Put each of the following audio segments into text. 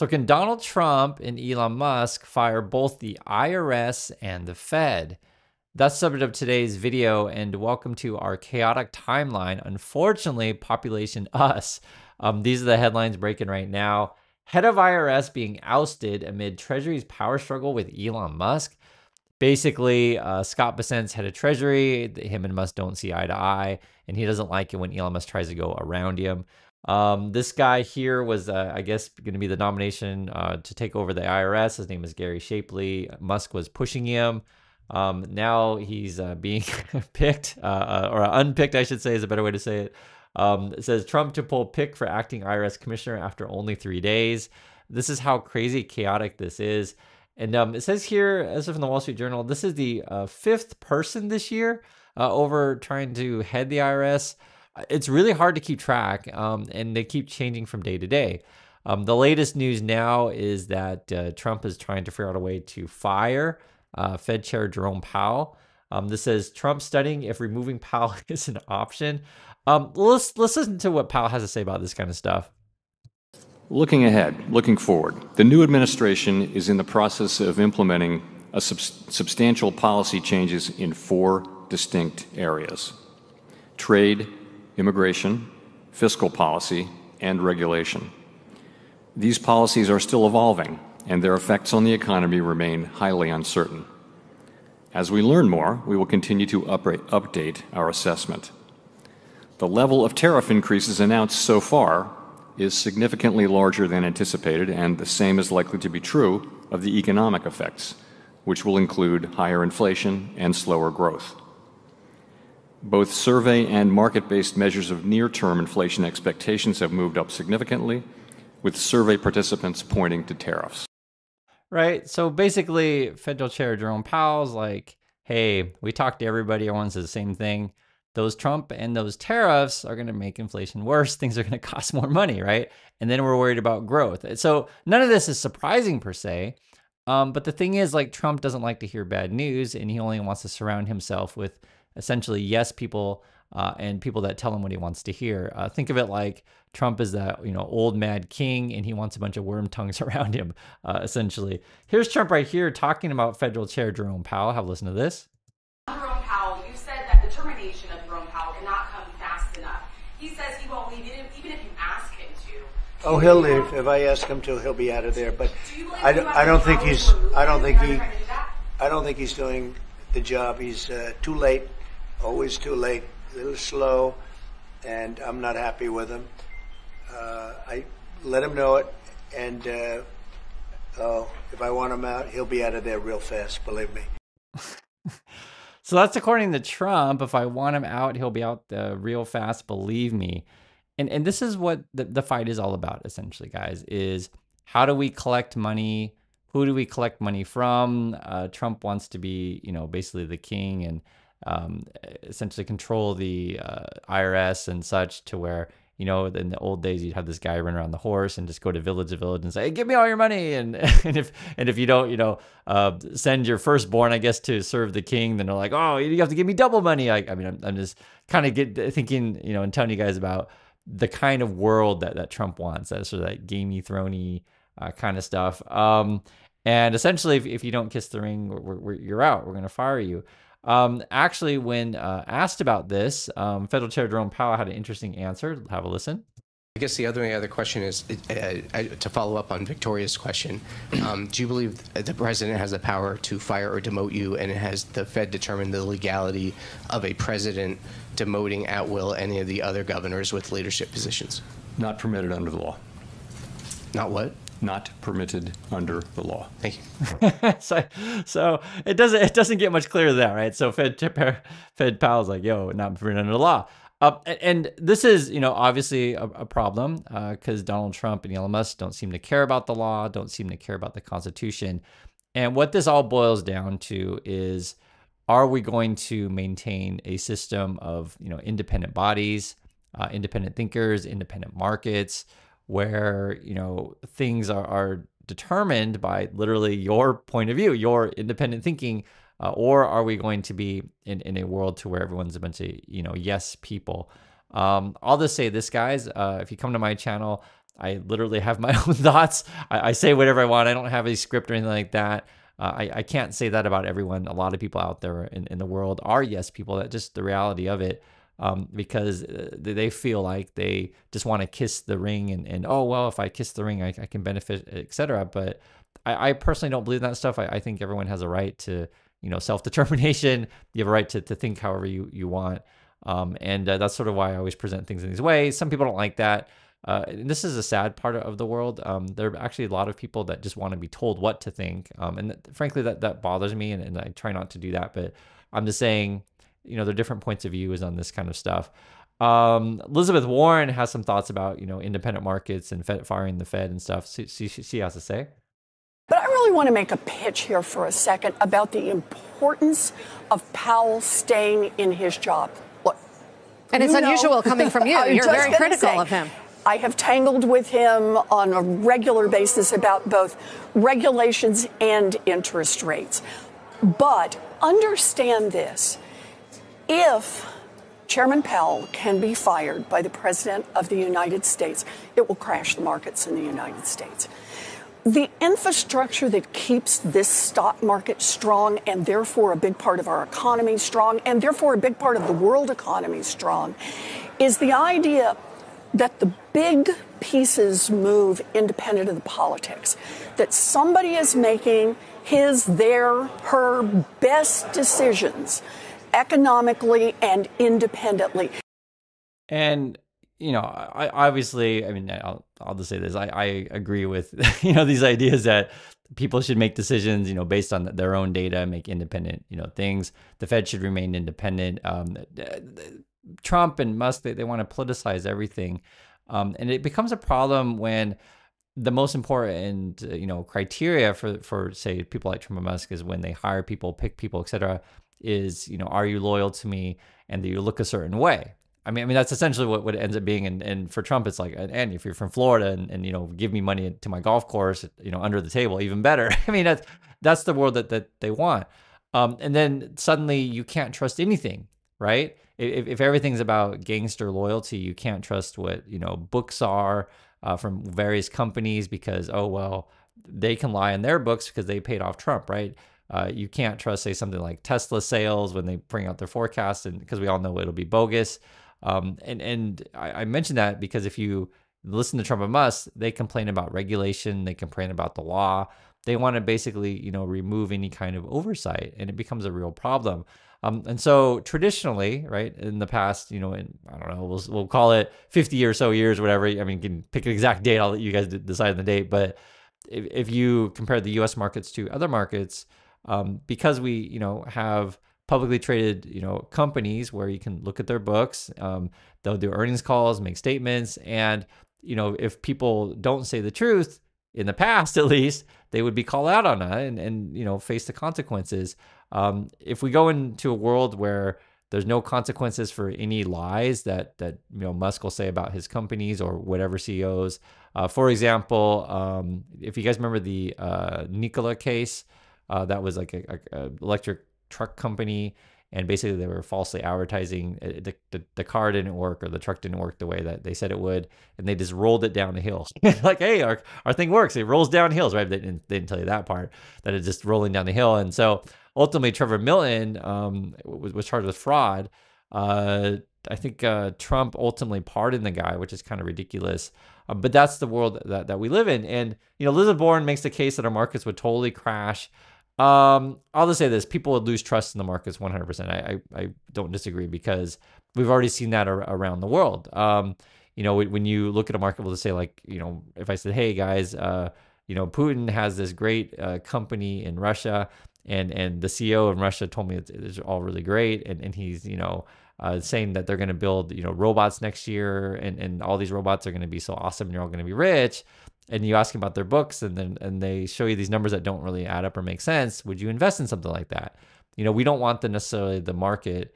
So can Donald Trump and Elon Musk fire both the IRS and the Fed? That's the subject of today's video, and welcome to our chaotic timeline. Unfortunately, population us. These are the headlines breaking right now. Head of IRS being ousted amid Treasury's power struggle with Elon Musk. Basically, Scott Bessent's head of Treasury. Him and Musk don't see eye to eye, and he doesn't like it when Elon Musk tries to go around him. This guy here was, I guess, going to be the nomination to take over the IRS. His name is Gary Shapley. Musk was pushing him. Now he's being picked, or unpicked, I should say, is a better way to say it. It says Trump to pull pick for acting IRS commissioner after only 3 days. This is how crazy chaotic this is. And it says here, as if in the Wall Street Journal, this is the fifth person this year over trying to head the IRS. It's really hard to keep track, and they keep changing from day to day. The latest news now is that Trump is trying to figure out a way to fire Fed Chair Jerome Powell. This says Trump studying if removing Powell is an option. Let's listen to what Powell has to say about this kind of stuff. Looking ahead, looking forward, the new administration is in the process of implementing substantial policy changes in 4 distinct areas: trade, immigration, fiscal policy, and regulation. These policies are still evolving, and their effects on the economy remain highly uncertain. As we learn more, we will continue to update our assessment. The level of tariff increases announced so far is significantly larger than anticipated, and the same is likely to be true of the economic effects, which will include higher inflation and slower growth. Both survey and market-based measures of near-term inflation expectations have moved up significantly, with survey participants pointing to tariffs. Right. So basically, Federal Chair Jerome Powell's like, hey, we talked to everybody. Everyone says the same thing. Those Trump and those tariffs are going to make inflation worse. Things are going to cost more money, right? And then we're worried about growth. So none of this is surprising per se. But the thing is, like, Trump doesn't like to hear bad news, and he only wants to surround himself with essentially yes people and people that tell him what he wants to hear. Think of it like Trump is that old mad king, and he wants a bunch of worm tongues around him. Essentially, here's Trump right here talking about Federal Chair Jerome Powell. Have a listen to this. Jerome Powell, you said that the termination of Jerome Powell cannot come fast enough. He says he won't leave even if you ask him to. Oh, he'll leave. If I ask him to, he'll be out of there. But I don't think he's doing the job. He's too late, always too late, a little slow, and I'm not happy with him. I let him know it, and if I want him out, he'll be out of there real fast, believe me. So that's according to Trump. If I want him out, he'll be out real fast, believe me. And this is what the fight is all about, essentially, guys, is how do we collect money? Who do we collect money from? Trump wants to be, basically the king and essentially control the IRS and such, to where, in the old days, you'd have this guy run around the horse and just go to village to village and say, hey, give me all your money. And if you don't, send your firstborn, I guess, to serve the king, then they're like, oh, you have to give me double money. I'm just kind of thinking, and telling you guys about the kind of world that Trump wants, that sort of that gamey, throny kind of stuff. And essentially, if you don't kiss the ring, you're out. We're going to fire you. Actually, when asked about this, Federal Chair Jerome Powell had an interesting answer. Have a listen. I guess the other question is, to follow up on Victoria's question, do you believe the president has the power to fire or demote you, and has the Fed determined the legality of a president demoting at will any of the other governors with leadership positions? Not permitted under the law. Not what? Not permitted under the law. Thank you. so it doesn't get much clearer than that, right? So Fed Powell's like, yo, not permitted under the law. And this is, obviously a problem because Donald Trump and Elon Musk don't seem to care about the law, don't seem to care about the Constitution. And what this all boils down to is, are we going to maintain a system of, independent bodies, independent thinkers, independent markets, where, things are determined by literally your point of view, your independent thinking, or are we going to be in a world to where everyone's a bunch of, yes people? I'll just say this, guys, if you come to my channel, I literally have my own thoughts. I say whatever I want. I don't have a script or anything like that. I can't say that about everyone. A lot of people out there in the world are yes people. That's just the reality of it. Because they feel like they just want to kiss the ring and oh, well, if I kiss the ring, I can benefit, etc. But I personally don't believe that stuff. I think everyone has a right to, self-determination. You have a right to think however you want. And that's sort of why I always present things in these ways. Some people don't like that. And this is a sad part of the world. There are actually a lot of people that just want to be told what to think. And frankly, that bothers me, and I try not to do that. But I'm just saying, there are different points of views on this kind of stuff. Elizabeth Warren has some thoughts about, independent markets and firing the Fed and stuff. She has to say. But I really want to make a pitch here for a second about the importance of Powell staying in his job. Look, and it's unusual coming from you. You're very critical of him. I have tangled with him on a regular basis about both regulations and interest rates. But understand this. If Chairman Powell can be fired by the President of the United States, it will crash the markets in the United States. The infrastructure that keeps this stock market strong, and therefore a big part of our economy strong, and therefore a big part of the world economy strong, is the idea that the big pieces move independent of the politics, that somebody is making his, their, her best decisions economically and independently. And I obviously, I'll just say this. I agree with, these ideas that people should make decisions, based on their own data, make independent, things. The Fed should remain independent. Trump and Musk, they want to politicize everything. And it becomes a problem when the most important, criteria for say people like Trump and Musk is when they hire people, pick people, et cetera, is, are you loyal to me and that you look a certain way? I mean, that's essentially what it ends up being. And for Trump, it's like, and if you're from Florida and give me money to my golf course, under the table, even better. I mean, that's the world that they want. And then suddenly you can't trust anything, right? If everything's about gangster loyalty, you can't trust what, books are from various companies because, oh, well, they can lie in their books because they paid off Trump, right? You can't trust, say, something like Tesla sales when they bring out their forecast, and because we all know it'll be bogus. And I mention that because if you listen to Trump and Musk, they complain about regulation, they complain about the law. They want to basically, remove any kind of oversight, and it becomes a real problem. And so traditionally, right, in the past, I don't know, we'll call it 50 or so years, whatever. I mean, you can pick an exact date. I'll let you guys decide on the date. But if you compare the U.S. markets to other markets, because we, have publicly traded, companies where you can look at their books, they'll do earnings calls, make statements, and if people don't say the truth, in the past at least, they would be called out on that and face the consequences. If we go into a world where there's no consequences for any lies that Musk will say about his companies or whatever CEOs, for example, if you guys remember the Nikola case, that was like a electric truck company, and basically they were falsely advertising the car didn't work or the truck didn't work the way that they said it would, and they just rolled it down the hills. Like, hey, our thing works. It rolls down hills, right? They didn't tell you that part, that it's just rolling down the hill. And so ultimately, Trevor Milton was charged with fraud. I think Trump ultimately pardoned the guy, which is kind of ridiculous. But that's the world that we live in. And Elizabeth Warren makes the case that our markets would totally crash. I'll just say this: people would lose trust in the markets 100%. I don't disagree, because we've already seen that around the world. When you look at a market, we'll just say, like, if I said, hey guys, Putin has this great company in Russia, and the CEO in Russia told me it's all really great, and he's saying that they're going to build robots next year, and all these robots are going to be so awesome, and you're all going to be rich. And you ask them about their books, and they show you these numbers that don't really add up or make sense. Would you invest in something like that? We don't want necessarily the market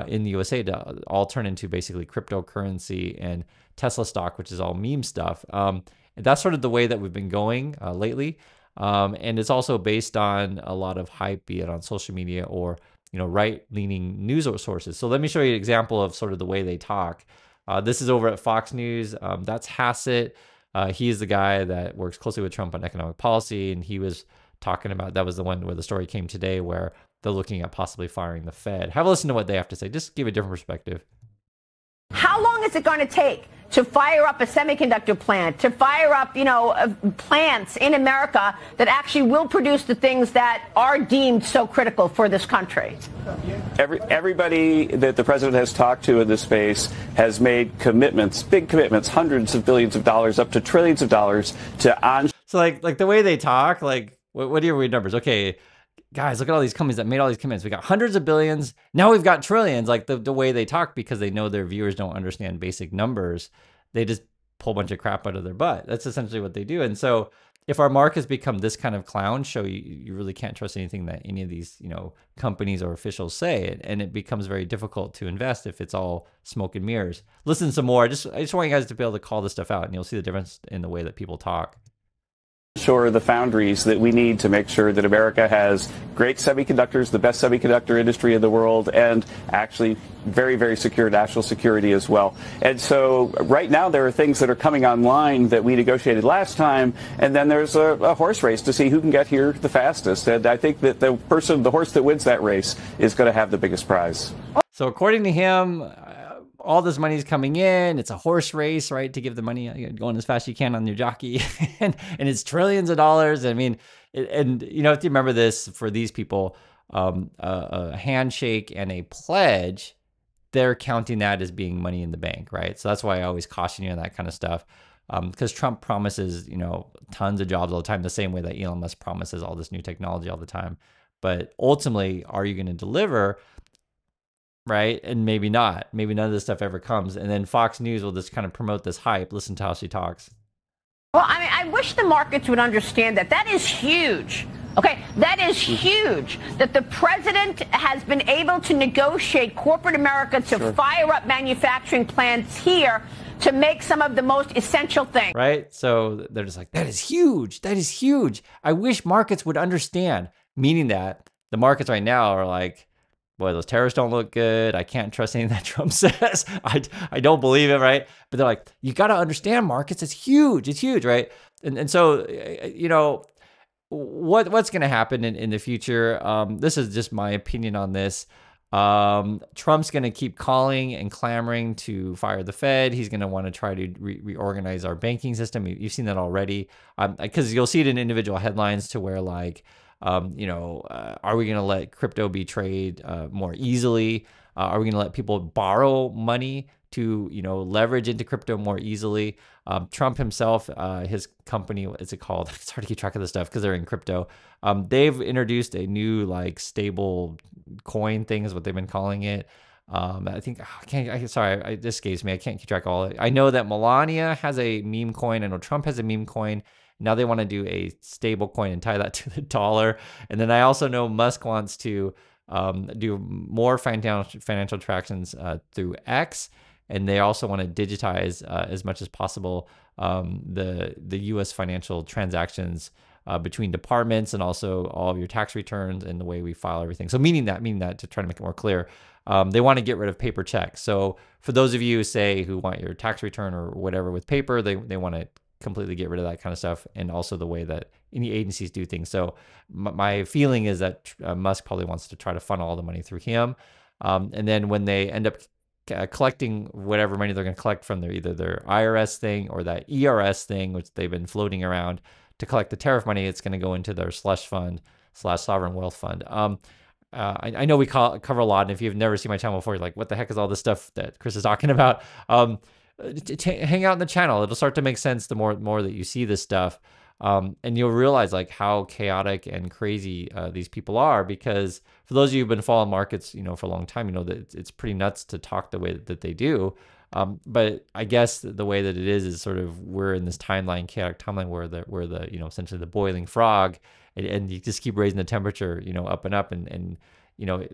in the USA to all turn into basically cryptocurrency and Tesla stock, which is all meme stuff. And that's sort of the way that we've been going lately. And it's also based on a lot of hype, be it on social media or right-leaning news sources. So let me show you an example of sort of the way they talk. This is over at Fox News. That's Hassett. He is the guy that works closely with Trump on economic policy, and he was talking about, that was the one where the story came today where they're looking at possibly firing the Fed. Have a listen to what they have to say. Just give a different perspective. How long is it going to take to fire up a semiconductor plant, to fire up, plants in America that actually will produce the things that are deemed so critical for this country? Everybody that the president has talked to in this space has made commitments, big commitments, hundreds of billions of dollars, up to trillions of dollars to on. So like the way they talk, like what do you read numbers? Okay, guys, look at all these companies that made all these commitments. We got hundreds of billions. Now we've got trillions. Like the way they talk, because they know their viewers don't understand basic numbers, they just pull a bunch of crap out of their butt. That's essentially what they do. And so if our markets become this kind of clown show, you really can't trust anything that any of these, companies or officials say. And it becomes very difficult to invest if it's all smoke and mirrors. Listen some more. I just want you guys to be able to call this stuff out, and you'll see the difference in the way that people talk. Sure, the foundries that we need to make sure that America has great semiconductors, the best semiconductor industry in the world, and actually very, very secure national security as well. And so right now there are things that are coming online that we negotiated last time, and then there's a horse race to see who can get here the fastest. And I think that the horse that wins that race is going to have the biggest prize. So according to him, all this money is coming in. It's a horse race, right? To give the money, going as fast as you can on your jockey, and it's trillions of dollars. I mean, and you have to remember this for these people: a handshake and a pledge, they're counting that as being money in the bank, right? So that's why I always caution you on that kind of stuff, because Trump promises, tons of jobs all the time, the same way that Elon Musk promises all this new technology all the time. But ultimately, are you going to deliver? Right? And maybe not. Maybe none of this stuff ever comes. And then Fox News will just kind of promote this hype. Listen to how she talks. Well, I mean, I wish the markets would understand that. That is huge. Okay, that is huge that the president has been able to negotiate corporate America to fire up manufacturing plants here to make some of the most essential things. Right? So they're just like, that is huge. That is huge. I wish markets would understand, meaning that the markets right now are like, boy, those tariffs don't look good. I can't trust anything that Trump says. I don't believe it, right? But they're like, you got to understand markets. It's huge. It's huge, right? And so, what's going to happen in the future? This is just my opinion on this. Trump's going to keep calling and clamoring to fire the Fed. He's going to want to try to reorganize our banking system. You've seen that already, because you'll see it in individual headlines to where like, are we going to let crypto be traded more easily? Are we going to let people borrow money to, leverage into crypto more easily? Trump himself, his company, what's it called? It's hard to keep track of this stuff because they're in crypto. They've introduced a new like stable coin thing is what they've been calling it. I think, it escapes me. I can't keep track of all it. I know that Melania has a meme coin. I know Trump has a meme coin. Now they want to do a stable coin and tie that to the dollar. And then I also know Musk wants to do more financial transactions through X. And they also want to digitize as much as possible the U.S. financial transactions between departments and also all of your tax returns and the way we file everything. So meaning that to try to make it more clear, they want to get rid of paper checks. So for those of you, say, who want your tax return or whatever with paper, they want to completely get rid of that kind of stuff, and also the way that any agencies do things. So my feeling is that Musk probably wants to try to funnel all the money through him. And then when they end up collecting whatever money they're going to collect from either their IRS thing or that ERS thing, which they've been floating around to collect the tariff money, it's going to go into their slush fund / sovereign wealth fund. I know we cover a lot, and if you've never seen my channel before, you're like, what the heck is all this stuff that Chris is talking about? Hang out in the channel. It'll start to make sense the more that you see this stuff. And you'll realize like how chaotic and crazy these people are, because for those of you who've been following markets, for a long time, that it's pretty nuts to talk the way that they do. But I guess the way that it is sort of, we're in this chaotic timeline where the essentially the boiling frog, and you just keep raising the temperature, up and up and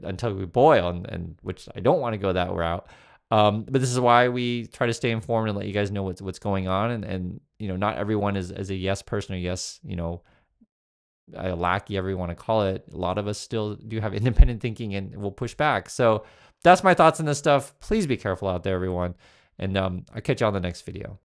until we boil, and which I don't want to go that route. But this is why we try to stay informed and let you guys know what's going on. And not everyone is a yes person or yes, a lackey, however you want to call it. A lot of us still do have independent thinking and will push back. So that's my thoughts on this stuff. Please be careful out there, everyone. And I'll catch you on the next video.